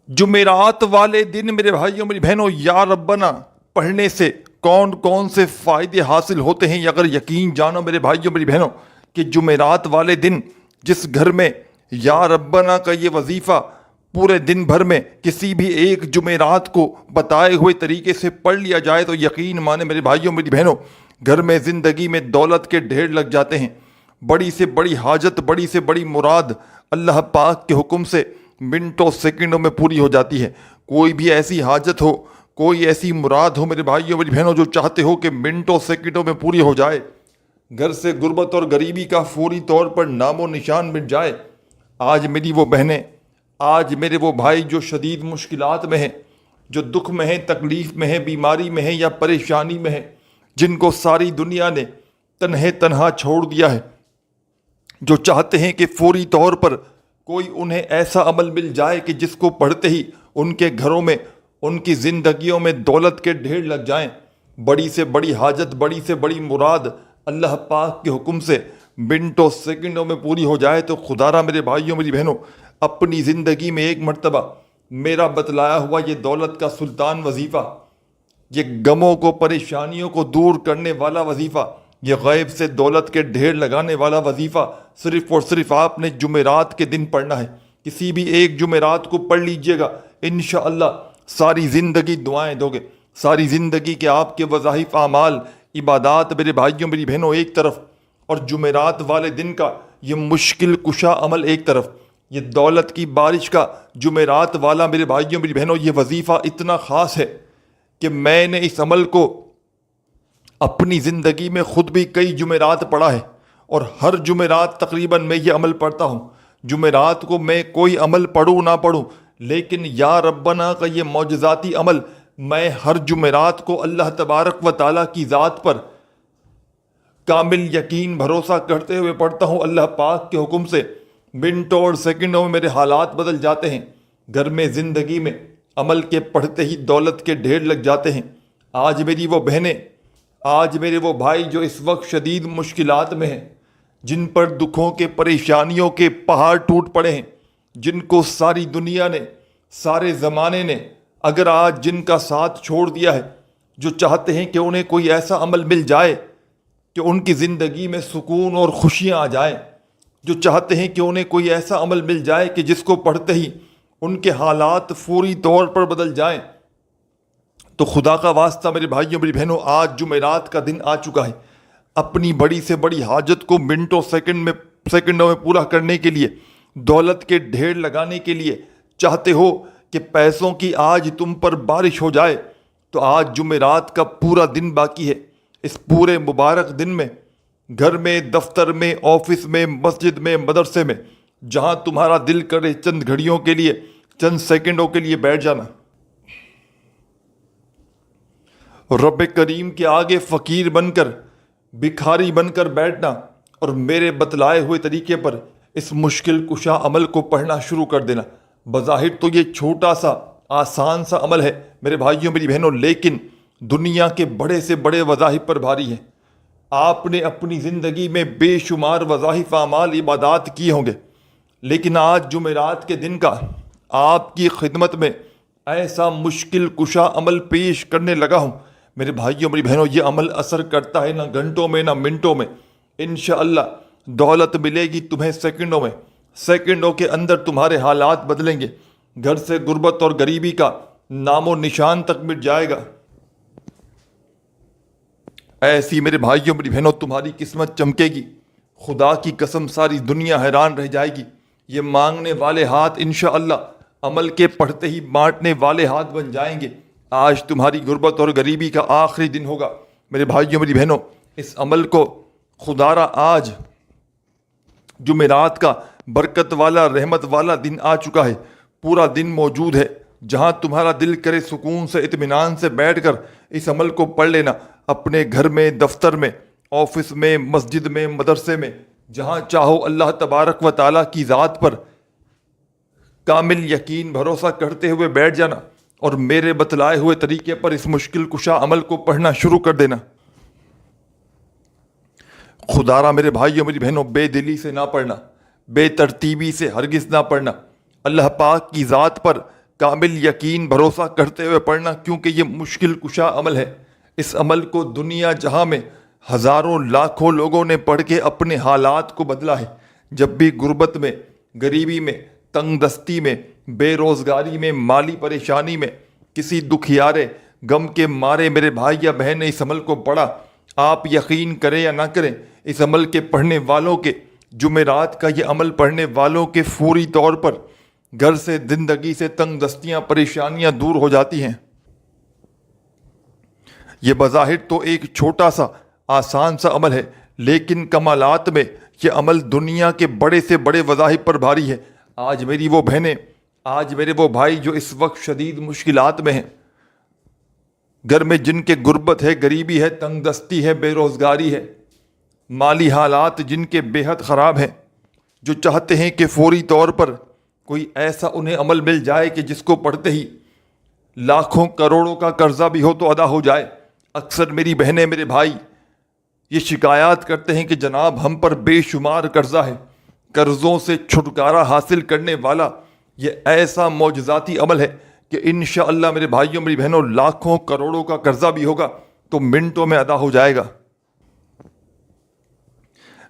جمعرات والے دن میرے بھائیوں میری بہنوں یا ربنا پڑھنے سے کون کون سے فائدے حاصل ہوتے ہیں، اگر یقین جانو میرے بھائیوں میری بہنوں کہ جمعرات والے دن جس گھر میں یا ربنا کا یہ وظیفہ پورے دن بھر میں کسی بھی ایک جمعرات کو بتائے ہوئے طریقے سے پڑھ لیا جائے تو یقین مانے میرے بھائیوں میری بہنوں گھر میں زندگی میں دولت کے ڈھیر لگ جاتے ہیں۔ بڑی سے بڑی حاجت، بڑی سے بڑی مراد اللہ پاک کے حکم سے منٹوں سیکنڈوں میں پوری ہو جاتی ہے۔ کوئی بھی ایسی حاجت ہو، کوئی ایسی مراد ہو میرے بھائیوں میری بہنوں جو چاہتے ہو کہ منٹوں سیکنڈوں میں پوری ہو جائے، گھر سے غربت اور غریبی کا فوری طور پر نام و نشان مٹ جائے، آج میری وہ بہنیں، آج میرے وہ بھائی جو شدید مشکلات میں ہیں، جو دکھ میں ہیں، تکلیف میں ہیں، بیماری میں ہیں یا پریشانی میں ہیں، جن کو ساری دنیا نے تنہا چھوڑ دیا ہے، جو چاہتے ہیں کہ فوری طور پر کوئی انہیں ایسا عمل مل جائے کہ جس کو پڑھتے ہی ان کے گھروں میں، ان کی زندگیوں میں دولت کے ڈھیر لگ جائیں، بڑی سے بڑی حاجت، بڑی سے بڑی مراد اللہ پاک کے حکم سے منٹوں سیکنڈوں میں پوری ہو جائے، تو خدا را میرے بھائیوں میری بہنوں اپنی زندگی میں ایک مرتبہ میرا بتلایا ہوا یہ دولت کا سلطان وظیفہ، یہ غموں کو، پریشانیوں کو دور کرنے والا وظیفہ، یہ غیب سے دولت کے ڈھیر لگانے والا وظیفہ صرف اور صرف آپ نے جمعرات کے دن پڑھنا ہے۔ کسی بھی ایک جمعرات کو پڑھ لیجئے گا، انشاءاللہ ساری زندگی دعائیں دو گے، ساری زندگی کے آپ کے وظائف، اعمال، عبادات میرے بھائیوں میری بہنوں ایک طرف، اور جمعرات والے دن کا یہ مشکل کشا عمل ایک طرف، یہ دولت کی بارش کا جمعرات والا میرے بھائیوں میری بہنوں یہ وظیفہ اتنا خاص ہے کہ میں نے اس عمل کو اپنی زندگی میں خود بھی کئی جمعرات پڑھا ہے، اور ہر جمعرات تقریباً میں یہ عمل پڑھتا ہوں۔ جمعرات کو میں کوئی عمل پڑھوں نہ پڑھوں، لیکن یا ربنا کا یہ معجزاتی عمل میں ہر جمعرات کو اللہ تبارک و تعالیٰ کی ذات پر کامل یقین بھروسہ کرتے ہوئے پڑھتا ہوں۔ اللہ پاک کے حکم سے منٹوں اور سیکنڈوں میں میرے حالات بدل جاتے ہیں، گھر میں، زندگی میں عمل کے پڑھتے ہی دولت کے ڈھیر لگ جاتے ہیں۔ آج میری وہ بہنیں، آج میرے وہ بھائی جو اس وقت شدید مشکلات میں ہیں، جن پر دکھوں کے، پریشانیوں کے پہاڑ ٹوٹ پڑے ہیں، جن کو ساری دنیا نے، سارے زمانے نے اگر آج جن کا ساتھ چھوڑ دیا ہے، جو چاہتے ہیں کہ انہیں کوئی ایسا عمل مل جائے کہ ان کی زندگی میں سکون اور خوشیاں آ جائیں، جو چاہتے ہیں کہ انہیں کوئی ایسا عمل مل جائے کہ جس کو پڑھتے ہی ان کے حالات فوری طور پر بدل جائیں، تو خدا کا واسطہ میرے بھائیوں میری بہنوں آج جمعرات کا دن آ چکا ہے۔ اپنی بڑی سے بڑی حاجت کو منٹوں سیکنڈوں میں پورا کرنے کے لیے، دولت کے ڈھیر لگانے کے لیے چاہتے ہو کہ پیسوں کی آج تم پر بارش ہو جائے، تو آج جمعرات کا پورا دن باقی ہے۔ اس پورے مبارک دن میں گھر میں، دفتر میں، آفس میں، مسجد میں، مدرسے میں، جہاں تمہارا دل کرے چند گھڑیوں کے لیے، چند سیکنڈوں کے لیے بیٹھ جانا، رب کریم کے آگے فقیر بن کر، بھکاری بن کر بیٹھنا، اور میرے بتلائے ہوئے طریقے پر اس مشکل کشا عمل کو پڑھنا شروع کر دینا۔ بظاہر تو یہ چھوٹا سا آسان سا عمل ہے میرے بھائیوں میری بہنوں، لیکن دنیا کے بڑے سے بڑے وظائف پر بھاری ہے۔ آپ نے اپنی زندگی میں بے شمار وظائف، اعمال، عبادات کیے ہوں گے، لیکن آج جمعرات کے دن کا آپ کی خدمت میں ایسا مشکل کشا عمل پیش کرنے لگا ہوں میرے بھائیوں میری بہنوں، یہ عمل اثر کرتا ہے نہ گھنٹوں میں نہ منٹوں میں، انشاءاللہ دولت ملے گی تمہیں سیکنڈوں میں، سیکنڈوں کے اندر تمہارے حالات بدلیں گے، گھر سے غربت اور غریبی کا نام و نشان تک مٹ جائے گا۔ ایسی میرے بھائیوں میری بہنوں تمہاری قسمت چمکے گی، خدا کی قسم ساری دنیا حیران رہ جائے گی۔ یہ مانگنے والے ہاتھ انشاءاللہ عمل کے پڑھتے ہی بانٹنے والے ہاتھ بن جائیں گے۔ آج تمہاری غربت اور غریبی کا آخری دن ہوگا میرے بھائیوں میری بہنوں، اس عمل کو خدا را آج جمعرات کا برکت والا، رحمت والا دن آ چکا ہے، پورا دن موجود ہے، جہاں تمہارا دل کرے سکون سے، اطمینان سے بیٹھ کر اس عمل کو پڑھ لینا، اپنے گھر میں، دفتر میں، آفس میں، مسجد میں، مدرسے میں، جہاں چاہو اللہ تبارک و تعالیٰ کی ذات پر کامل یقین بھروسہ کرتے ہوئے بیٹھ جانا، اور میرے بتلائے ہوئے طریقے پر اس مشکل کشا عمل کو پڑھنا شروع کر دینا۔ خدا را میرے بھائیوں میری بہنوں بے دلی سے نہ پڑھنا، بے ترتیبی سے ہرگز نہ پڑھنا، اللہ پاک کی ذات پر کامل یقین بھروسہ کرتے ہوئے پڑھنا، کیونکہ یہ مشکل کشا عمل ہے۔ اس عمل کو دنیا جہاں میں ہزاروں لاکھوں لوگوں نے پڑھ کے اپنے حالات کو بدلا ہے۔ جب بھی غربت میں، غریبی میں، تنگ دستی میں، بے روزگاری میں، مالی پریشانی میں، کسی دکھیارے غم کے مارے میرے بھائی یا بہن نے اس عمل کو پڑھا، آپ یقین کریں یا نہ کریں، اس عمل کے پڑھنے والوں کے، جمعرات کا یہ عمل پڑھنے والوں کے فوری طور پر گھر سے، زندگی سے تنگ دستیاں، پریشانیاں دور ہو جاتی ہیں۔ یہ بظاہر تو ایک چھوٹا سا آسان سا عمل ہے، لیکن کمالات میں یہ عمل دنیا کے بڑے سے بڑے وظائف پر بھاری ہے۔ آج میری وہ بہنیں، آج میرے وہ بھائی جو اس وقت شدید مشکلات میں ہیں، گھر میں جن کے غربت ہے، غریبی ہے، تنگ دستی ہے، بے روزگاری ہے، مالی حالات جن کے بے حد خراب ہیں، جو چاہتے ہیں کہ فوری طور پر کوئی ایسا انہیں عمل مل جائے کہ جس کو پڑھتے ہی لاکھوں کروڑوں کا قرضہ بھی ہو تو ادا ہو جائے۔ اکثر میری بہنیں، میرے بھائی یہ شکایات کرتے ہیں کہ جناب ہم پر بے شمار قرضہ ہے۔ قرضوں سے چھٹکارا حاصل کرنے والا یہ ایسا معجزاتی عمل ہے کہ انشاءاللہ میرے بھائیوں، میری بہنوں، لاکھوں کروڑوں کا قرضہ بھی ہوگا تو منٹوں میں ادا ہو جائے گا۔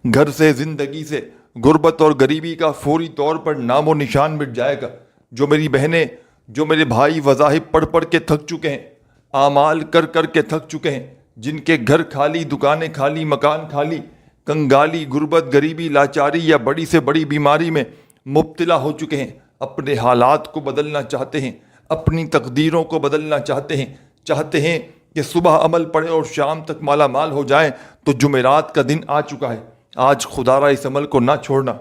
گھر سے، زندگی سے، غربت اور غریبی کا فوری طور پر نام و نشان مٹ جائے گا۔ جو میری بہنیں، جو میرے بھائی وظائف پڑھ پڑھ کے تھک چکے ہیں، اعمال کر کر کے تھک چکے ہیں، جن کے گھر خالی، دکانیں خالی، مکان خالی، کنگالی، غربت، غریبی، لاچاری یا بڑی سے بڑی بیماری میں مبتلا ہو چکے ہیں، اپنے حالات کو بدلنا چاہتے ہیں، اپنی تقدیروں کو بدلنا چاہتے ہیں کہ صبح عمل پڑھیں اور شام تک مالا مال ہو جائیں، تو جمعرات کا دن آ چکا ہے۔ آج خدا را اس عمل کو نہ چھوڑنا۔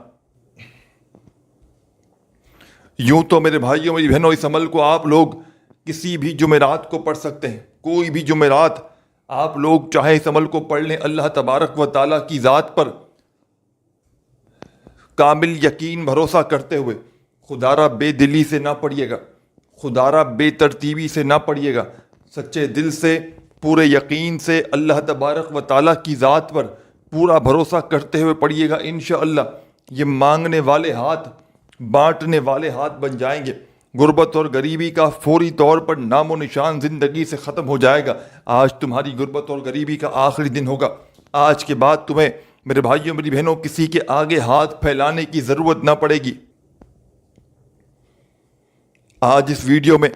یوں تو میرے بھائیوں، میری بہنوں، اس عمل کو آپ لوگ کسی بھی جمعرات کو پڑھ سکتے ہیں۔ کوئی بھی جمعرات آپ لوگ چاہے اس عمل کو پڑھ لیں۔ اللہ تبارک و تعالیٰ کی ذات پر کامل یقین بھروسہ کرتے ہوئے، خدا را بے دلی سے نہ پڑھیے گا، خدا را بے ترتیبی سے نہ پڑھیے گا، سچے دل سے، پورے یقین سے اللہ تبارک و تعالیٰ کی ذات پر پورا بھروسہ کرتے ہوئے پڑھیے گا۔ انشاءاللہ یہ مانگنے والے ہاتھ بانٹنے والے ہاتھ بن جائیں گے۔ غربت اور غریبی کا فوری طور پر نام و نشان زندگی سے ختم ہو جائے گا۔ آج تمہاری غربت اور غریبی کا آخری دن ہوگا۔ آج کے بعد تمہیں میرے بھائیوں، میری بہنوں، کسی کے آگے ہاتھ پھیلانے کی ضرورت نہ پڑے گی۔ آج اس ویڈیو میں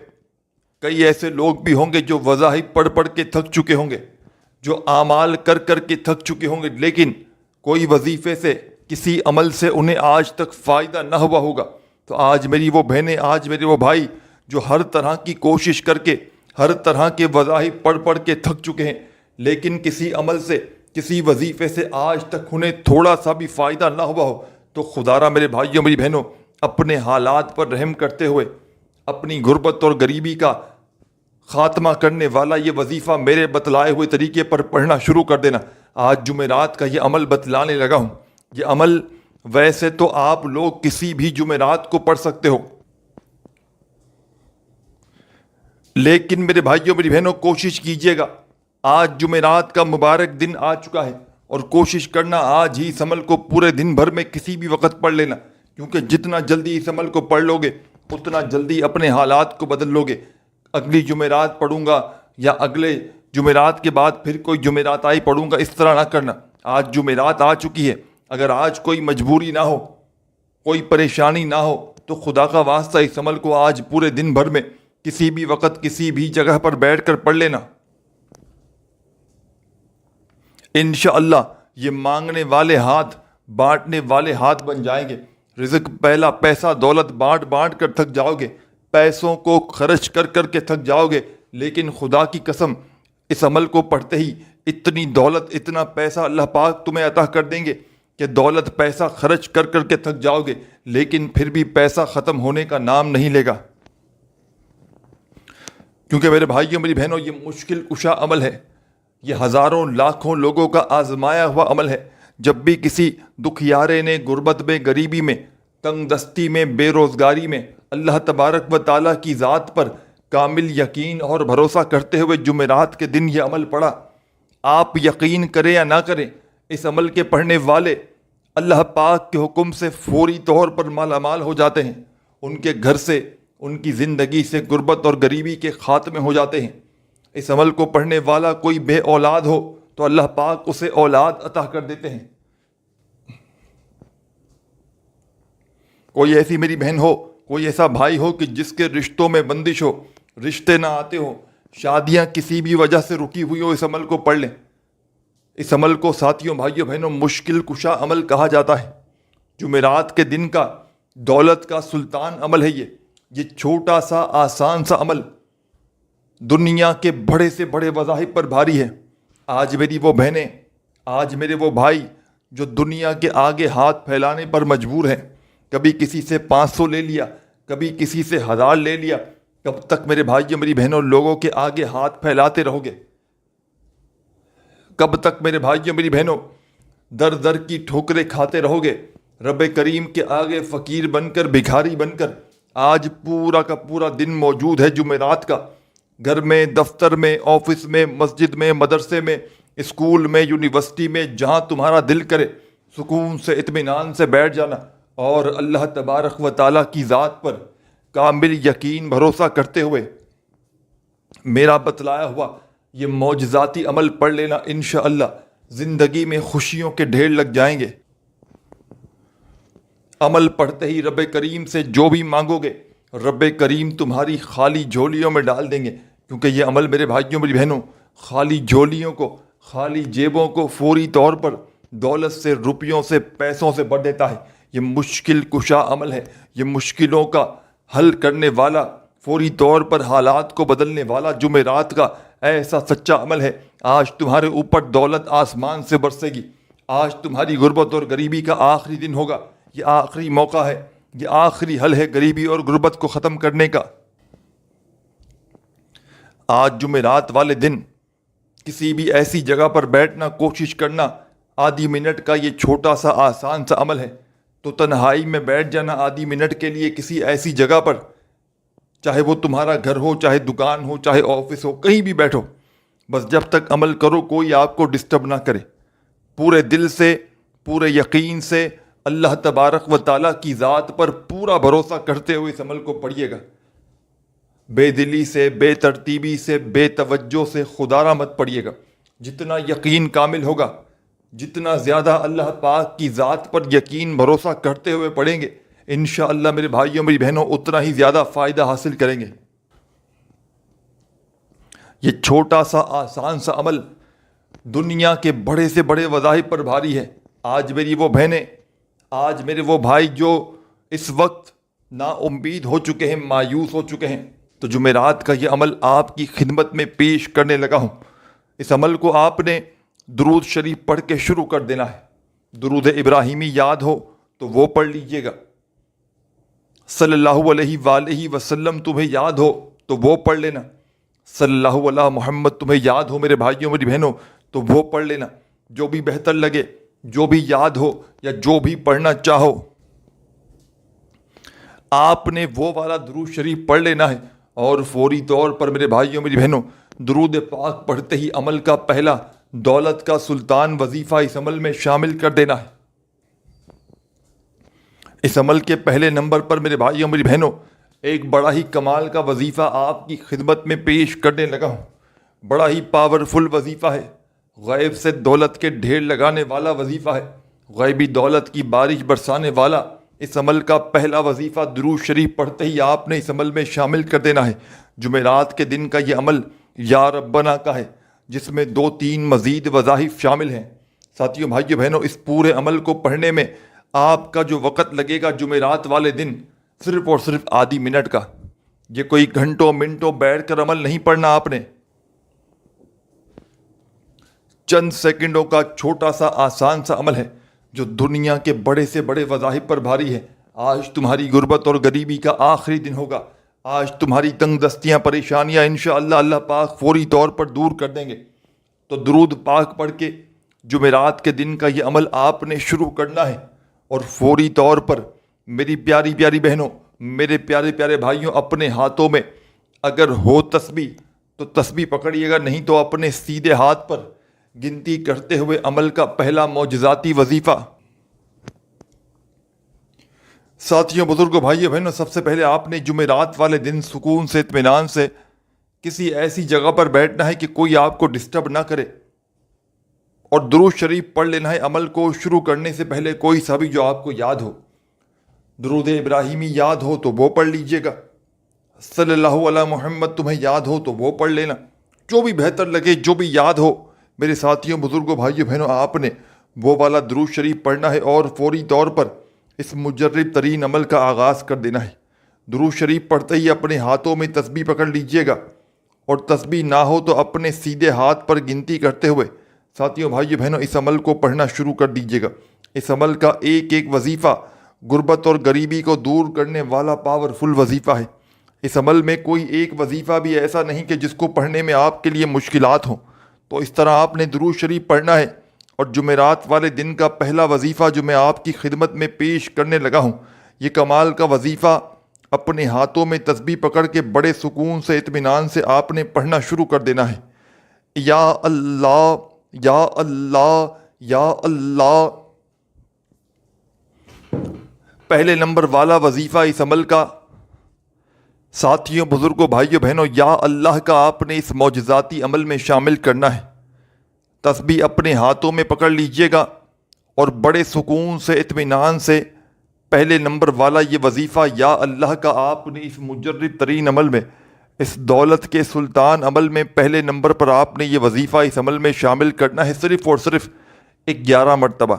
کئی ایسے لوگ بھی ہوں گے جو وظائف پڑھ پڑھ کے تھک چکے ہوں گے، جو اعمال کر کر کے تھک چکے ہوں گے، لیکن کوئی وظیفے سے، کسی عمل سے انہیں آج تک فائدہ نہ ہوا ہوگا۔ تو آج میری وہ بہنیں، آج میرے وہ بھائی جو ہر طرح کی کوشش کر کے، ہر طرح کے وظائف پڑھ پڑھ کے تھک چکے ہیں، لیکن کسی عمل سے، کسی وظیفے سے آج تک انہیں تھوڑا سا بھی فائدہ نہ ہوا ہو، تو خدا را میرے بھائیوں، میری بہنوں، اپنے حالات پر رحم کرتے ہوئے اپنی غربت اور غریبی کا خاتمہ کرنے والا یہ وظیفہ میرے بتلائے ہوئے طریقے پر پڑھنا شروع کر دینا۔ آج جمعرات کا یہ عمل بتلانے لگا ہوں۔ یہ عمل ویسے تو آپ لوگ کسی بھی جمعرات کو پڑھ سکتے ہو، لیکن میرے بھائیوں، میری بہنوں، کوشش کیجئے گا، آج جمعرات کا مبارک دن آ چکا ہے، اور کوشش کرنا آج ہی اس عمل کو پورے دن بھر میں کسی بھی وقت پڑھ لینا، کیونکہ جتنا جلدی اس عمل کو پڑھ لو گے اتنا جلدی اپنے حالات کو بدل لو گے۔ اگلی جمعرات پڑھوں گا یا اگلے جمعرات کے بعد پھر کوئی جمعرات آئی پڑھوں گا، اس طرح نہ کرنا۔ آج جمعرات آ چکی ہے، اگر آج کوئی مجبوری نہ ہو، کوئی پریشانی نہ ہو، تو خدا کا واسطہ اس عمل کو آج پورے دن بھر میں کسی بھی وقت، کسی بھی جگہ پر بیٹھ کر پڑھ لینا۔ انشاءاللہ یہ مانگنے والے ہاتھ بانٹنے والے ہاتھ بن جائیں گے۔ رزق پہلا پیسہ دولت بانٹ بانٹ کر تھک جاؤ گے، پیسوں کو خرچ کر کر کے تھک جاؤ گے، لیکن خدا کی قسم اس عمل کو پڑھتے ہی اتنی دولت، اتنا پیسہ اللہ پاک تمہیں عطا کر دیں گے کہ دولت، پیسہ خرچ کر کر کے تھک جاؤ گے، لیکن پھر بھی پیسہ ختم ہونے کا نام نہیں لے گا۔ کیونکہ میرے بھائیوں، میری بہنوں، یہ مشکل کشا عمل ہے، یہ ہزاروں لاکھوں لوگوں کا آزمایا ہوا عمل ہے۔ جب بھی کسی دکھیارے نے غربت میں، غریبی میں، تنگ دستی میں، بے روزگاری میں اللہ تبارک و تعالیٰ کی ذات پر کامل یقین اور بھروسہ کرتے ہوئے جمعرات کے دن یہ عمل پڑھا، آپ یقین کریں یا نہ کریں، اس عمل کے پڑھنے والے اللہ پاک کے حکم سے فوری طور پر مالا مال ہو جاتے ہیں۔ ان کے گھر سے، ان کی زندگی سے غربت اور غریبی کے خاتمے ہو جاتے ہیں۔ اس عمل کو پڑھنے والا کوئی بے اولاد ہو تو اللہ پاک اسے اولاد عطا کر دیتے ہیں۔ کوئی ایسی میری بہن ہو، کوئی ایسا بھائی ہو کہ جس کے رشتوں میں بندش ہو، رشتے نہ آتے ہو، شادیاں کسی بھی وجہ سے رکی ہوئی ہو، اس عمل کو پڑھ لیں۔ اس عمل کو ساتھیوں، بھائیوں، بہنوں، مشکل کشا عمل کہا جاتا ہے۔ جمعرات کے دن کا دولت کا سلطان عمل ہے یہ چھوٹا سا آسان سا عمل دنیا کے بڑے سے بڑے وظائف پر بھاری ہے۔ آج میری وہ بہنیں، آج میرے وہ بھائی جو دنیا کے آگے ہاتھ پھیلانے پر مجبور ہیں، کبھی کسی سے 500 لے لیا، کبھی کسی سے 1000 لے لیا، کب تک میرے بھائیوں، میری بہنوں، لوگوں کے آگے ہاتھ پھیلاتے رہو گے؟ کب تک میرے بھائیوں، میری بہنوں، در در کی ٹھوکریں کھاتے رہو گے؟ رب کریم کے آگے فقیر بن کر، بھکاری بن کر آج پورا کا پورا دن موجود ہے جمعرات کا۔ گھر میں، دفتر میں، آفس میں، مسجد میں، مدرسے میں، اسکول میں، یونیورسٹی میں، جہاں تمہارا دل کرے سکون سے، اطمینان سے بیٹھ جانا اور اللہ تبارک و تعالیٰ کی ذات پر کامل یقین بھروسہ کرتے ہوئے میرا بتلایا ہوا یہ معجزاتی عمل پڑھ لینا۔ انشاءاللہ زندگی میں خوشیوں کے ڈھیر لگ جائیں گے۔ عمل پڑھتے ہی رب کریم سے جو بھی مانگو گے، رب کریم تمہاری خالی جھولیوں میں ڈال دیں گے، کیونکہ یہ عمل میرے بھائیوں، میری بہنوں، خالی جھولیوں کو، خالی جیبوں کو فوری طور پر دولت سے، روپیوں سے، پیسوں سے بھر دیتا ہے۔ یہ مشکل کشا عمل ہے، یہ مشکلوں کا حل کرنے والا، فوری طور پر حالات کو بدلنے والا جمعرات کا ایسا سچا عمل ہے۔ آج تمہارے اوپر دولت آسمان سے برسے گی۔ آج تمہاری غربت اور غریبی کا آخری دن ہوگا۔ یہ آخری موقع ہے، یہ آخری حل ہے غریبی اور غربت کو ختم کرنے کا۔ آج جمعرات والے دن کسی بھی ایسی جگہ پر بیٹھنا کوشش کرنا، آدھی منٹ کا یہ چھوٹا سا آسان سا عمل ہے۔ تو تنہائی میں بیٹھ جانا آدھی منٹ کے لیے کسی ایسی جگہ پر، چاہے وہ تمہارا گھر ہو، چاہے دکان ہو، چاہے آفس ہو، کہیں بھی بیٹھو، بس جب تک عمل کرو کوئی آپ کو ڈسٹرب نہ کرے۔ پورے دل سے، پورے یقین سے اللہ تبارک و تعالیٰ کی ذات پر پورا بھروسہ کرتے ہوئے اس عمل کو پڑھیے گا۔ بے دلی سے، بے ترتیبی سے، بے توجہ سے خدارہ مت پڑھیے گا۔ جتنا یقین کامل ہوگا، جتنا زیادہ اللہ پاک کی ذات پر یقین بھروسہ کرتے ہوئے پڑھیں گے، انشاءاللہ میرے بھائیوں، میری بہنوں، اتنا ہی زیادہ فائدہ حاصل کریں گے۔ یہ چھوٹا سا آسان سا عمل دنیا کے بڑے سے بڑے وظائف پر بھاری ہے۔ آج میری وہ بہنیں، آج میرے وہ بھائی جو اس وقت نا امید ہو چکے ہیں، مایوس ہو چکے ہیں، تو جمعرات کا یہ عمل آپ کی خدمت میں پیش کرنے لگا ہوں۔ اس عمل کو آپ نے درود شریف پڑھ کے شروع کر دینا ہے۔ درود ابراہیمی یاد ہو تو وہ پڑھ لیجئے گا۔ صلی اللہ علیہ وآلہ وسلم تمہیں یاد ہو تو وہ پڑھ لینا۔ صلی اللہ علیہ محمد تمہیں یاد ہو میرے بھائیوں، میری بہنوں، تو وہ پڑھ لینا۔ جو بھی بہتر لگے، جو بھی یاد ہو یا جو بھی پڑھنا چاہو، آپ نے وہ والا درود شریف پڑھ لینا ہے، اور فوری طور پر میرے بھائیوں، میری بہنوں، درود پاک پڑھتے ہی عمل کا پہلا دولت کا سلطان وظیفہ اس عمل میں شامل کر دینا ہے۔ اس عمل کے پہلے نمبر پر میرے بھائیوں، میری بہنوں، ایک بڑا ہی کمال کا وظیفہ آپ کی خدمت میں پیش کرنے لگا ہوں۔ بڑا ہی پاورفل وظیفہ ہے، غیب سے دولت کے ڈھیر لگانے والا وظیفہ ہے، غیبی دولت کی بارش برسانے والا۔ اس عمل کا پہلا وظیفہ درود شریف پڑھتے ہی آپ نے اس عمل میں شامل کر دینا ہے۔ جمعرات کے دن کا یہ عمل یا ربنا کا ہے، جس میں 2-3 مزید وظائف شامل ہیں۔ ساتھیوں، بھائیوں، بہنوں، اس پورے عمل کو پڑھنے میں آپ کا جو وقت لگے گا جمعرات والے دن، صرف اور صرف آدھی منٹ کا۔ یہ کوئی گھنٹوں منٹوں بیٹھ کر عمل نہیں پڑھنا آپ نے، چند سیکنڈوں کا چھوٹا سا آسان سا عمل ہے جو دنیا کے بڑے سے بڑے وظائف پر بھاری ہے۔ آج تمہاری غربت اور غریبی کا آخری دن ہوگا۔ آج تمہاری تنگ دستیاں، پریشانیاں انشاءاللہ اللہ پاک فوری طور پر دور کر دیں گے۔ تو درود پاک پڑھ کے جمعرات کے دن کا یہ عمل آپ نے شروع کرنا ہے، اور فوری طور پر میری پیاری پیاری بہنوں، میرے پیارے پیارے بھائیوں، اپنے ہاتھوں میں اگر ہو تسبیح تو تسبیح پکڑیے گا، نہیں تو اپنے سیدھے ہاتھ پر گنتی کرتے ہوئے عمل کا پہلا معجزاتی وظیفہ ساتھیوں، بزرگوں، بھائیوں، بہنوں، سب سے پہلے آپ نے جمعرات والے دن سکون سے، اطمینان سے کسی ایسی جگہ پر بیٹھنا ہے کہ کوئی آپ کو ڈسٹرب نہ کرے، اور درود شریف پڑھ لینا ہے عمل کو شروع کرنے سے پہلے، کوئی سا بھی جو آپ کو یاد ہو۔ درود ابراہیمی یاد ہو تو وہ پڑھ لیجئے گا، صلی اللہ علیہ محمد تمہیں یاد ہو تو وہ پڑھ لینا، جو بھی بہتر لگے، جو بھی یاد ہو۔ میرے ساتھیوں، بزرگوں، بھائیوں، بہنوں، آپ نے وہ والا درود شریف پڑھنا ہے اور فوری طور پر اس مجرب ترین عمل کا آغاز کر دینا ہے۔ درود شریف پڑھتے ہی اپنے ہاتھوں میں تسبیح پکڑ لیجئے گا، اور تسبیح نہ ہو تو اپنے سیدھے ہاتھ پر گنتی کرتے ہوئے ساتھیوں، بھائیوں، بہنوں، اس عمل کو پڑھنا شروع کر دیجئے گا۔ اس عمل کا ایک ایک وظیفہ غربت اور غریبی کو دور کرنے والا پاورفل وظیفہ ہے۔ اس عمل میں کوئی ایک وظیفہ بھی ایسا نہیں کہ جس کو پڑھنے میں آپ کے لیے مشکلات ہوں۔ تو اس طرح آپ نے درود شریف پڑھنا ہے، اور جمعرات والے دن کا پہلا وظیفہ جو میں آپ کی خدمت میں پیش کرنے لگا ہوں، یہ کمال کا وظیفہ اپنے ہاتھوں میں تسبیح پکڑ کے بڑے سکون سے، اطمینان سے آپ نے پڑھنا شروع کر دینا ہے۔ یا اللہ، یا اللہ، یا اللہ۔ پہلے نمبر والا وظیفہ اس عمل کا ساتھیوں، بزرگوں، بھائیوں، بہنوں، یا اللہ کا آپ نے اس معجزاتی عمل میں شامل کرنا ہے۔ تسبیح اپنے ہاتھوں میں پکڑ لیجئے گا، اور بڑے سکون سے، اطمینان سے پہلے نمبر والا یہ وظیفہ یا اللہ کا آپ نے اس مجرب ترین عمل میں، اس دولت کے سلطان عمل میں پہلے نمبر پر آپ نے یہ وظیفہ اس عمل میں شامل کرنا ہے، صرف اور صرف 11 مرتبہ۔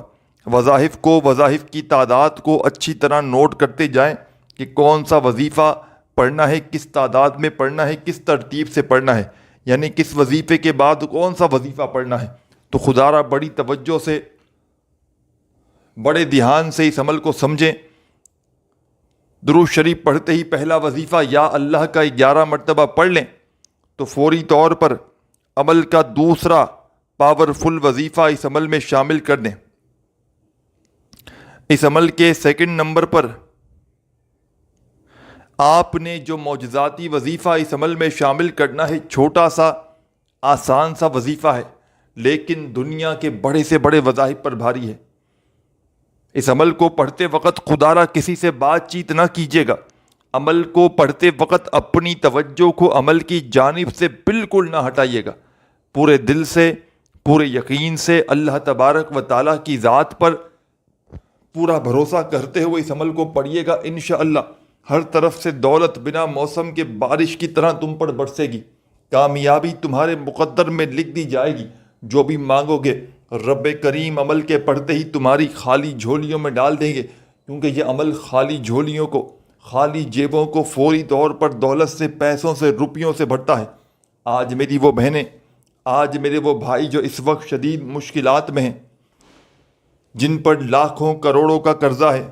وظائف کی تعداد کو اچھی طرح نوٹ کرتے جائیں کہ کون سا وظیفہ پڑھنا ہے، کس تعداد میں پڑھنا ہے، کس ترتیب سے پڑھنا ہے، یعنی کس وظیفے کے بعد کون سا وظیفہ پڑھنا ہے۔ تو خدا را بڑی توجہ سے، بڑے دھیان سے اس عمل کو سمجھیں۔ درود شریف پڑھتے ہی پہلا وظیفہ یا اللہ کا 11 مرتبہ پڑھ لیں، تو فوری طور پر عمل کا دوسرا پاورفل وظیفہ اس عمل میں شامل کر دیں۔ اس عمل کے سیکنڈ نمبر پر آپ نے جو معجزاتی وظیفہ اس عمل میں شامل کرنا ہے، چھوٹا سا، آسان سا وظیفہ ہے، لیکن دنیا کے بڑے سے بڑے وظائف پر بھاری ہے۔ اس عمل کو پڑھتے وقت خدا را کسی سے بات چیت نہ کیجیے گا۔ عمل کو پڑھتے وقت اپنی توجہ کو عمل کی جانب سے بالکل نہ ہٹائیے گا، پورے دل سے، پورے یقین سے اللہ تبارک و تعالیٰ کی ذات پر پورا بھروسہ کرتے ہوئے اس عمل کو پڑھیے گا۔ انشاءاللہ ہر طرف سے دولت بنا موسم کے بارش کی طرح تم پر برسے گی، کامیابی تمہارے مقدر میں لکھ دی جائے گی۔ جو بھی مانگو گے رب کریم عمل کے پڑھتے ہی تمہاری خالی جھولیوں میں ڈال دیں گے، کیونکہ یہ عمل خالی جھولیوں کو، خالی جیبوں کو فوری طور پر دولت سے، پیسوں سے، روپیوں سے بھرتا ہے۔ آج میری وہ بہنیں، آج میرے وہ بھائی جو اس وقت شدید مشکلات میں ہیں، جن پر لاکھوں کروڑوں کا قرضہ ہے،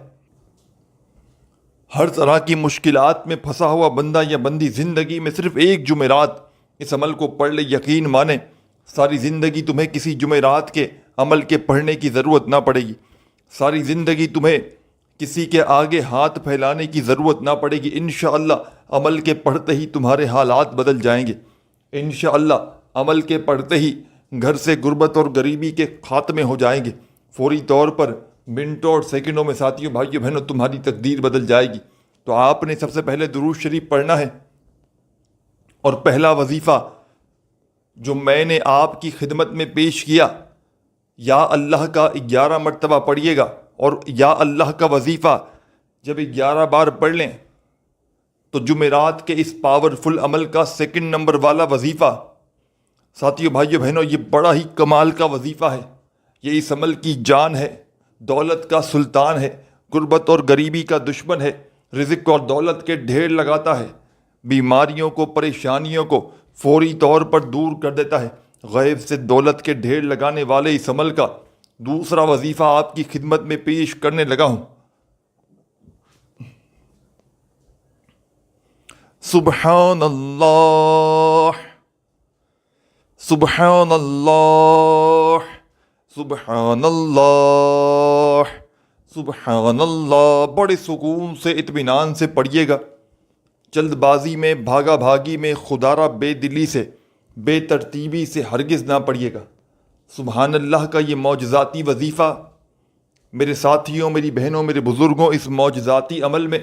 ہر طرح کی مشکلات میں پھنسا ہوا بندہ یا بندی زندگی میں صرف ایک جمعرات اس عمل کو پڑھ لے، یقین مانے ساری زندگی تمہیں کسی جمعرات کے عمل کے پڑھنے کی ضرورت نہ پڑے گی، ساری زندگی تمہیں کسی کے آگے ہاتھ پھیلانے کی ضرورت نہ پڑے گی۔ انشاءاللہ عمل کے پڑھتے ہی تمہارے حالات بدل جائیں گے۔ انشاءاللہ عمل کے پڑھتے ہی گھر سے غربت اور غریبی کے خاتمے ہو جائیں گے، فوری طور پر منٹوں اور سیکنڈوں میں ساتھیوں، بھائیوں، بہنوں، تمہاری تقدیر بدل جائے گی۔ تو آپ نے سب سے پہلے درود شریف پڑھنا ہے، اور پہلا وظیفہ جو میں نے آپ کی خدمت میں پیش کیا، یا اللہ کا 11 مرتبہ پڑھیے گا، اور یا اللہ کا وظیفہ جب 11 بار پڑھ لیں تو جمعرات کے اس پاورفل عمل کا سیکنڈ نمبر والا وظیفہ ساتھیوں، بھائیوں، بہنوں، یہ بڑا ہی کمال کا وظیفہ ہے۔ یہ اس عمل کی جان ہے، دولت کا سلطان ہے، غربت اور غریبی کا دشمن ہے، رزق اور دولت کے ڈھیر لگاتا ہے، بیماریوں کو، پریشانیوں کو فوری طور پر دور کر دیتا ہے۔ غیب سے دولت کے ڈھیر لگانے والے اس عمل کا دوسرا وظیفہ آپ کی خدمت میں پیش کرنے لگا ہوں۔ سبحان اللہ، سبحان اللہ، سبحان اللہ، سبحان اللہ۔ بڑے سکون سے، اطمینان سے پڑھیے گا، جلد بازی میں، بھاگا بھاگی میں، خدا را بے دلی سے، بے ترتیبی سے ہرگز نہ پڑھیے گا۔ سبحان اللہ کا یہ معجزاتی وظیفہ میرے ساتھیوں، میری بہنوں، میرے بزرگوں، اس معجزاتی عمل میں،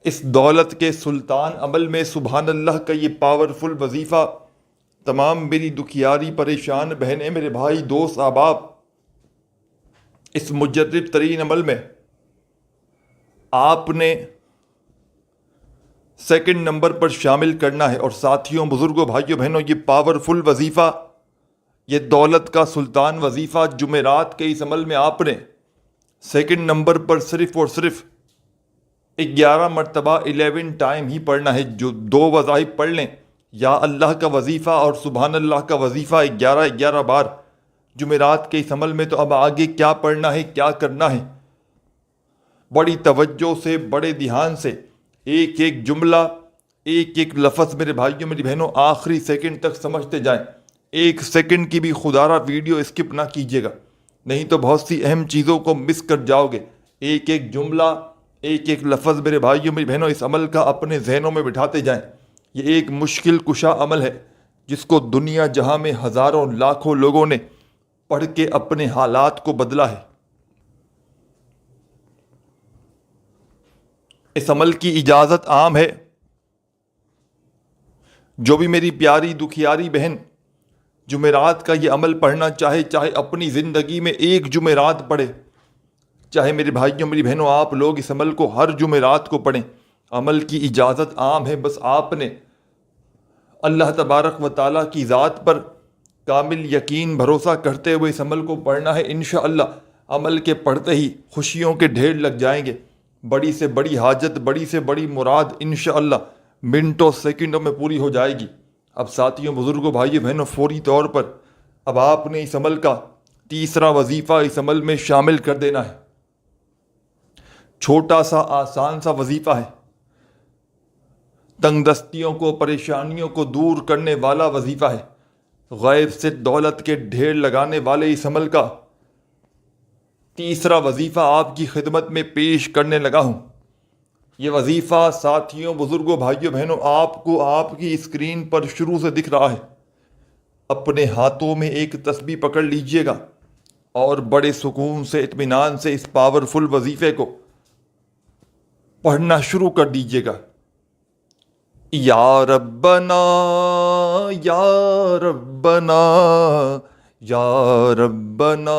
اس دولت کے سلطان عمل میں سبحان اللہ کا یہ پاورفل وظیفہ، تمام میری دکھیاری پریشان بہنیں، میرے بھائی، دوست، احباب، اس مجرب ترین عمل میں آپ نے سیکنڈ نمبر پر شامل کرنا ہے۔ اور ساتھیوں، بزرگوں، بھائیوں، بہنوں، یہ پاورفل وظیفہ، یہ دولت کا سلطان وظیفہ جمعرات کے اس عمل میں آپ نے سیکنڈ نمبر پر صرف اور صرف 11 مرتبہ 11 ٹائم ہی پڑھنا ہے۔ جو 2 وظائف پڑھ لیں، یا اللہ کا وظیفہ اور سبحان اللہ کا وظیفہ 11 بار جمعرات کے اس عمل میں، تو اب آگے کیا پڑھنا ہے، کیا کرنا ہے، بڑی توجہ سے، بڑے دھیان سے ایک ایک جملہ، ایک ایک لفظ میرے بھائیوں، میری بہنوں، آخری سیکنڈ تک سمجھتے جائیں۔ 1 سیکنڈ کی بھی خدا را ویڈیو اسکپ نہ کیجیے گا، نہیں تو بہت سی اہم چیزوں کو مس کر جاؤ گے۔ ایک ایک جملہ، ایک ایک لفظ میرے بھائیوں، میری بہنوں، اس عمل کا اپنے ذہنوں میں بٹھاتے جائیں۔ یہ ایک مشکل کشا عمل ہے جس کو دنیا جہاں میں ہزاروں لاکھوں لوگوں نے پڑھ کے اپنے حالات کو بدلا ہے۔ اس عمل کی اجازت عام ہے۔ جو بھی میری پیاری دکھیاری بہن جمعرات کا یہ عمل پڑھنا چاہے اپنی زندگی میں ایک جمعرات پڑھے، چاہے میرے بھائیوں، میری بہنوں، آپ لوگ اس عمل کو ہر جمعرات کو پڑھیں۔ عمل کی اجازت عام ہے، بس آپ نے اللہ تبارک و تعالیٰ کی ذات پر کامل یقین بھروسہ کرتے ہوئے اس عمل کو پڑھنا ہے۔ انشاءاللہ عمل کے پڑھتے ہی خوشیوں کے ڈھیر لگ جائیں گے۔ بڑی سے بڑی حاجت، بڑی سے بڑی مراد انشاءاللہ منٹوں سیکنڈوں میں پوری ہو جائے گی۔ اب ساتھیوں، بزرگوں، بھائیوں، بہنوں، فوری طور پر اب آپ نے اس عمل کا تیسرا وظیفہ اس عمل میں شامل کر دینا ہے۔ چھوٹا سا آسان سا وظیفہ ہے، تنگ دستیوں کو، پریشانیوں کو دور کرنے والا وظیفہ ہے، غیب سے دولت کے ڈھیر لگانے والے اس عمل کا تیسرا وظیفہ آپ کی خدمت میں پیش کرنے لگا ہوں۔ یہ وظیفہ ساتھیوں، بزرگوں، بھائیوں، بہنوں، آپ کو آپ کی اسکرین پر شروع سے دکھ رہا ہے۔ اپنے ہاتھوں میں ایک تسبیح پکڑ لیجئے گا اور بڑے سکون سے، اطمینان سے اس پاورفل وظیفے کو پڑھنا شروع کر دیجئے گا۔ یا ربنا یا ربنا یا ربنا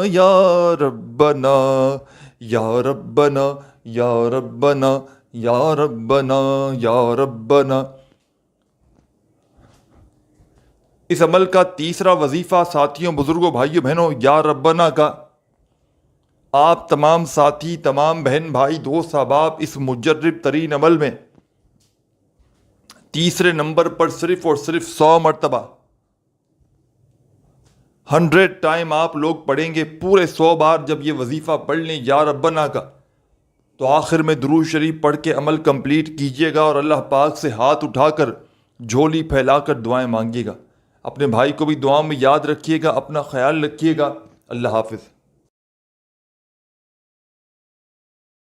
یا ربنا یا ربنا یا ربنا یا ربنا یا ربنا۔ اس عمل کا تیسرا وظیفہ ساتھیوں، بزرگوں، بھائیوں، بہنوں، یا ربنا کا آپ تمام ساتھی، تمام بہن بھائی، دوست، احباب اس مجرب ترین عمل میں تیسرے نمبر پر صرف اور صرف 100 مرتبہ 100 ٹائم آپ لوگ پڑھیں گے۔ پورے 100 بار جب یہ وظیفہ پڑھ لیں یا ربنا کا، تو آخر میں درود شریف پڑھ کے عمل کمپلیٹ کیجئے گا اور اللہ پاک سے ہاتھ اٹھا کر، جھولی پھیلا کر دعائیں مانگیے گا۔ اپنے بھائی کو بھی دعا میں یاد رکھیے گا، اپنا خیال رکھیے گا۔ اللہ حافظ۔